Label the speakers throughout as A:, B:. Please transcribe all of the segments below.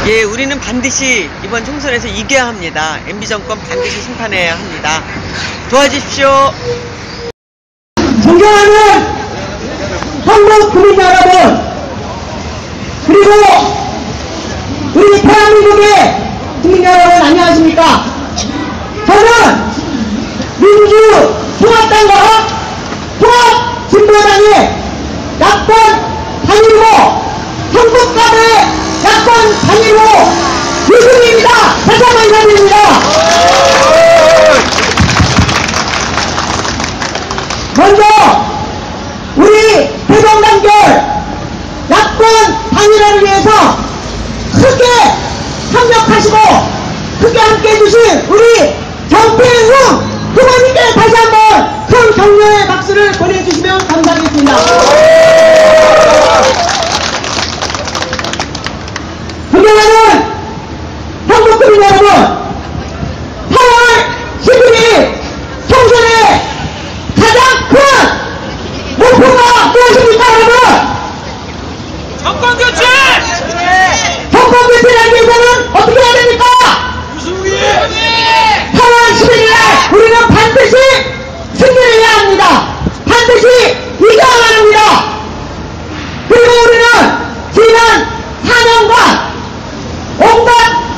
A: 예, 우리는 반드시 이번 총선에서 이겨야 합니다. MB 정권 반드시 심판해야 합니다. 도와주십시오.
B: 존경하는 한국 국민 여러분, 그리고 우리 대한민국의 국민 여러분 안녕하십니까? 저는 민주통합당과 통합진보당의 야권 단일호, 한국갑의 야권 단일호 유승희입니다. 다시 한번 인사드립니다. 먼저 우리 대동단결 야권 단일화를 위해서 크게 협력하시고 크게 함께해 주신 우리 정태웅 후보님께 다시 한번 큰 격려의 박수를 보내주시면 감사하겠습니다. 존경하는 한국국민 여러분, 8월 11일 총선의 가장 큰 목표가 무엇입니까, 여러분?
C: 정권교체!
B: 정권교체를 위해서는 어떻게 해야 됩니까? 8월 11일에 우리는 반드시 승리를 해야 합니다. 반드시 이겨야 합니다. 그리고 우리는 지난 4년간 온갖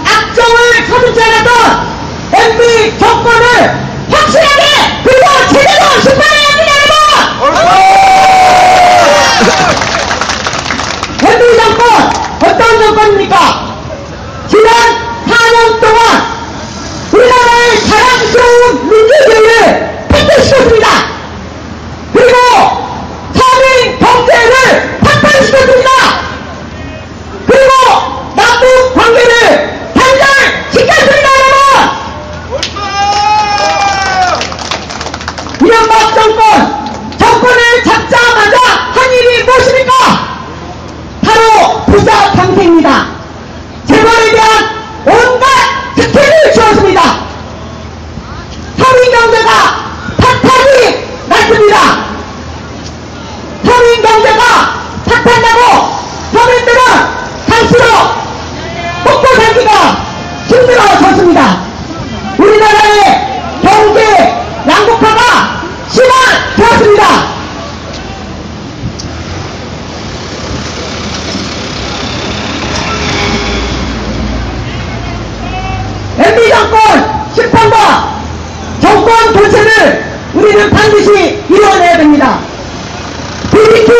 B: 악정을 서슴지 않았던 MB 정권을 확실하게 그리고 제대로 심판해야 합니다, 여러분! MB 정권 어떤 정권입니까? 지난 4년 동안 우리나라의 자랑스러운 민주주의를 팽개시켰습니다. 그리고 서민 경제를 탄탄시켰습니다. 그리고 남북 관계를 단절시켰습니다, 여러분! 이명박 정권을 잡자마자 한 일이 무엇입니까? 바로 부자 강세입니다. 재벌에 대한 온갖 특혜를 주었습니다. 서민 경제가 파탄이 났습니다. 서민 경제가 파탄나고 서민들은 갈수록 먹고 살기가 힘들어졌습니다. 우리나라의 경제 양극화가 심화되었습니다. MB 정권 심판과 정권 교체를 우리는 반드시 이뤄내야 됩니다. BBT,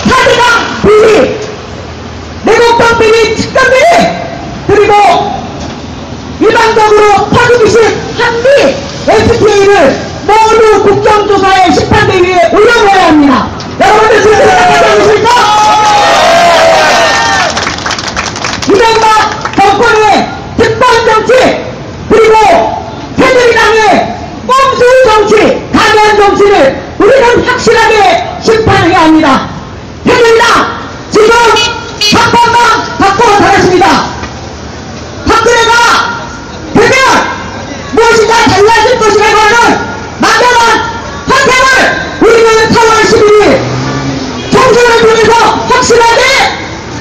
B: 4대강 비리, 내곡동 비리, 측근 비리, 그리고 일반적으로 터지기식 한미 FTA를 모두 국정조사의 심판대위에 올려놓아야 합니다. 여러분들 지금 생각하지 않으십니까? 이명박 정권의 특권 정치, 그리고 새누리당의 꼼수 정치, 가면 정치를 우리는 확실하게 심판해야 합니다. 새누리당 지금 박건강 받고 살았습니다. 박근혜가 되면 무엇인가 달라질 것이라고 하는 막연한 환상을 우리는 4월 12일 총선을 통해서 확실하게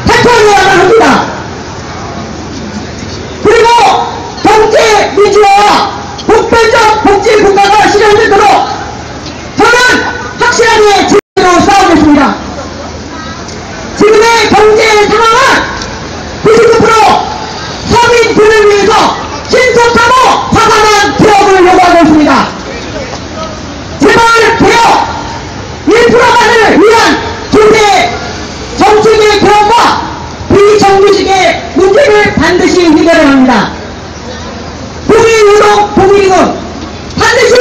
B: 발표해야만 합니다. 그리고 경제 민주화와 보편적 복지 국가가 실현되도록 저는 확실하게 제대로 싸우겠습니다. 지금의 경제 상황은 99% 서민들을 위해서 신속하고 과감한 개혁을 요구하고 있습니다. 재벌 개혁, 1%만을 위한 조세 정책의 개혁과 비정규직의 문제를 반드시 해결해야 합니다. 공익노동, 공익임금 반드시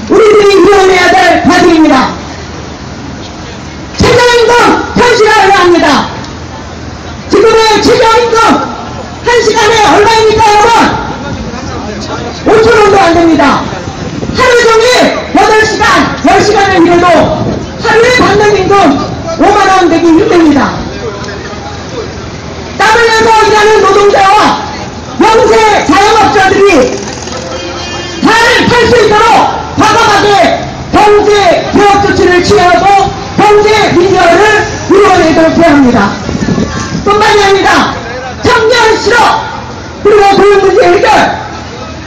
B: 우리들이 이뤄내야 될 과제입니다. 최저임금 현실화해야 합니다. 지금의 최저임금 1시간에 얼마입니까, 여러분? 5,000원도 안 됩니다. 하루 종일 8시간, 10시간을 일해도 하루에 받는 임금 5만원 되기 힘듭니다. 땀을 내서 일하는 노동자와 영세 자영업자들이 잘 살 수 있도록 과감하게 경제 개혁 조치를 취하고 경제 민주화를 이루어내도록 해야 합니다. 뿐만이 아니라 청년 노무현 실업, 그리고 고용문제 해결,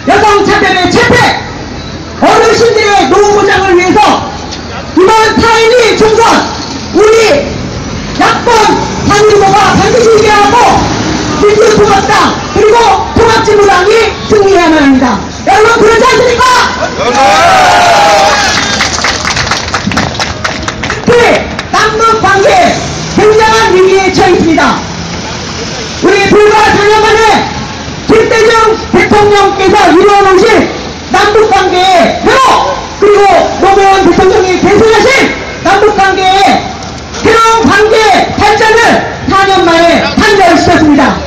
B: 여성 차별의 철폐, 어르신들의 노후 보장을 위해서 이번 4.12 총선 우리 야권 단일후보가 반드시 이겨하고 민주통합당 그리고 통합진보당이 승리해야만 합니다. 여러분 그렇지 않습니까? 특히 남북 관계 굉장한 위기에 처해 있습니다. 우리 불과 4년 만에 김대중 대통령께서 이루어놓으신 남북관계의 회복, 그리고 노무현 대통령이 계승하신 남북관계의 새로운 관계 발전을 4년 만에 탄생시켰습니다.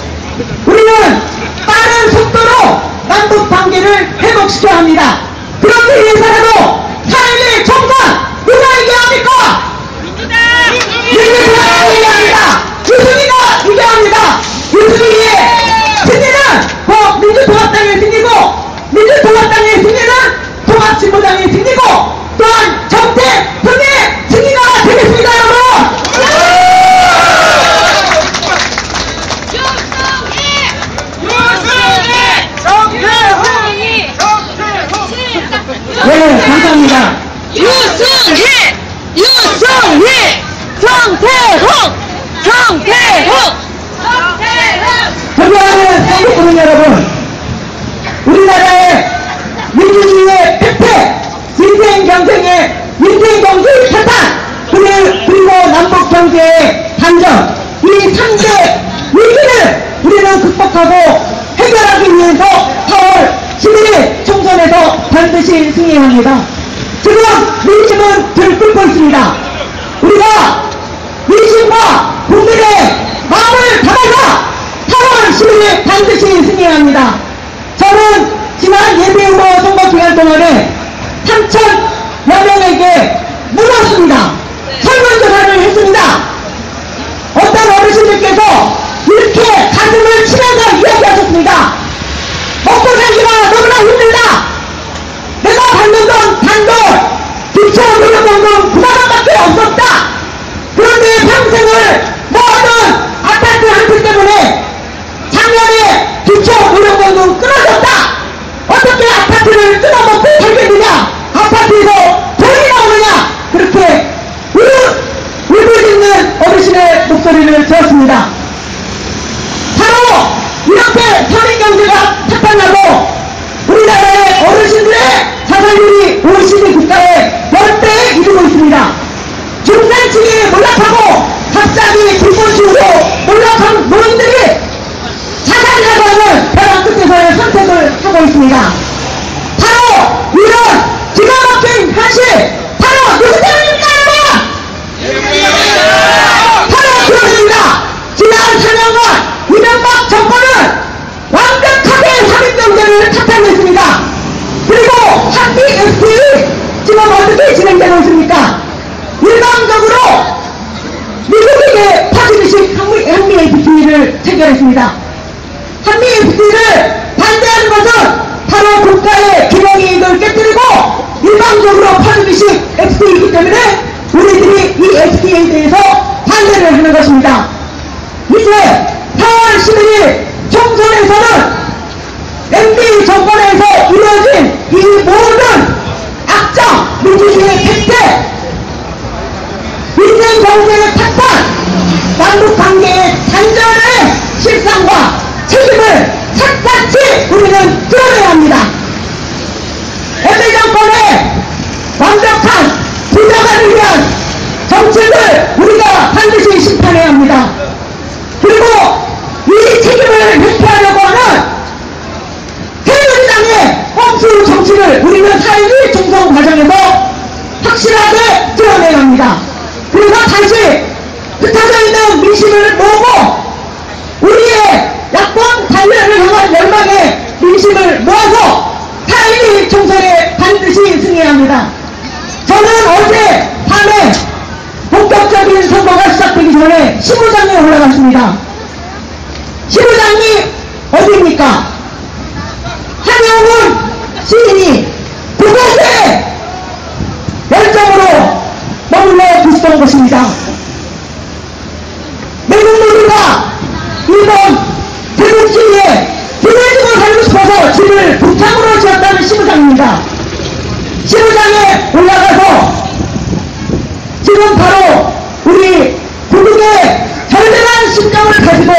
B: 우리는 빠른 속도로 남북관계를 회복시켜야 합니다. 그렇기 위해서라도 4.12 총선 누가 이겨야 합니까? 민주당이 이겨야 합니다. 유승희가 이겨야 합니다. 유승희의 승리는 곧 민주통합당의 승리고, 민주통합당의 승리는 통합진보당의 승리고, 또한 정태성의 승리가 되겠습니다. 여러분! 네, 감사합니다.
D: 유승희! 정태홍!
B: 존경하는 한국국민 여러분, 우리나라의 민주주의의 폐폐, 민생 경제의 파탄, 그리고 남북 경제의 단절, 이 3대 위기를 우리는 극복하고 해결하기 위해서 4월 11일 총선에서 반드시 승리해야 합니다. 지금 민심은 들끓고 있습니다. 우리가 민심과 국민의 마음을 담아서 4월 10일에 반드시 승리해야 합니다. 저는 지난 예비후보 선거 기간 동안에 3,000여 명에게 물었습니다. 설문조사를 했습니다. 어떤 어르신들께서 이렇게 가슴을 치면서 이야기하셨습니다. 먹고 살기가 너무나 힘들다. 내가 받는 건 단돌, 기초 노령연금 9만원밖에 없었다. 그런데 평생을 모아둔 아파트 한 채 때문에 작년에 기초 노령연금 끊어졌다. 어떻게 아파트를 뜯어먹고 살겠느냐? 아파트에서 돈이 나오느냐? 그렇게 울부짖는 어르신의 목소리를 들었습니다. 바로 이렇게 서민경제가 타판나고 우리나라의 어르신들의 자살률이 OECD 국가의 10배에 이르고 있습니다. 중산층이 몰락하고 갑자기 뒷번식으로 몰락한 노인들이 자살이라고 하는 벼랑 끝에서의 선택을 하고 있습니다. 바로 이런 기가 막힌 현실, 바로 누구 때문입니까, 여러분? 바로 그렇습니다. 지난 4년간 이명박 정권은 완벽하게 서민경제를 타탄했습니다. 그리고 한미 FTA 지금 어떻게 진행되고 있습니까? 일방적으로 미국에게 파지듯이 한미 FTA를 체결했습니다. 한미 FTA를 반대하는 것은 바로 국가의 균형이익을 깨뜨리고 일방적으로 파지듯이 FTA이기 때문에 우리들이 이 FTA에 대해서 반대를 하는 것입니다. 이제 4월 11일 총선에서는 MB 정권에서 이루어진 이 모든 악정, 민주주의의 폐퇴, 민생 경제의 타탄, 남북관계의 단절의 실상과 책임을 샅샅이 우리는 드러내야 합니다. MB 정권의 완벽한 부정화를 위한 정책을 우리가 반드시 심판해야 합니다. 그리고 이 책임을 회피하려고 하는 새누리당의 꼼수 정치를 우리는 4.12 총선 과정에서 확실하게 드러내야 합니다. 그래서 다시 흩어져 있는 민심을 모으고 우리의 야권 단일화를 향한 열망의 민심을 모아서 4.12 총선에 반드시 승리해야 합니다. 저는 어제 밤에 본격적인 선거가 시작되기 전에 시부장에 올라갔습니다. 시부장이 어디입니까? 한영훈 시인이 그곳에 열정으로 머물러 계시던 것입니다. 내국 모두가 이번 태극기 신호장입니다. 신호장에 올라가서 지금 바로 우리 국민의 결대한 심정을 가지고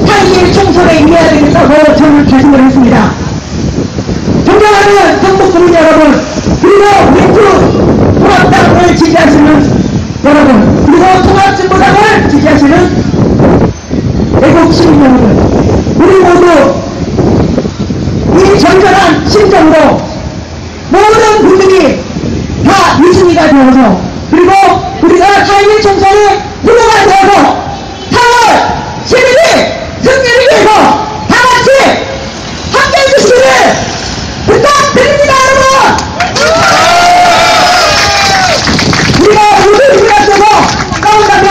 B: 4.21 총선에 임해야 되겠다고 저는 결심을 했습니다. 존경하는 전국국민 여러분, 그리고 민주 통합당을 지지하시는 여러분, 그리고 통합진보당을 지지하시는 애국 시민 여러분, 우리 모두 이 전전한 심정으로 모든 분들이 다 유승희가 되어서, 그리고 우리가 4.21 총선에 후보가 되어서 4월 11일 승리를 위해서 다 같이 함께 해주시기를 부탁드립니다, 여러분! 우리가 모두 우리한테서 싸운다면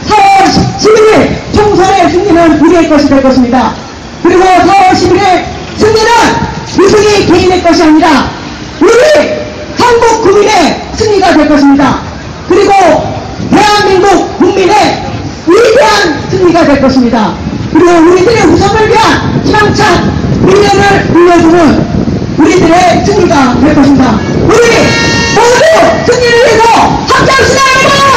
B: 4월 11일 총선의 승리는 우리의 것이 될 것입니다. 그리고 4월 11일 승리는 유승희 개인의 것이 아니라 우리 한국 국민의 승리가 될 것입니다. 그리고 대한민국 국민의 위대한 승리가 될 것입니다. 그리고 우리들의 후손을 위한 희망찬 미래를 물려주는 우리들의 승리가 될 것입니다. 우리 모두 승리를 위해서 함께합시다, 여러분!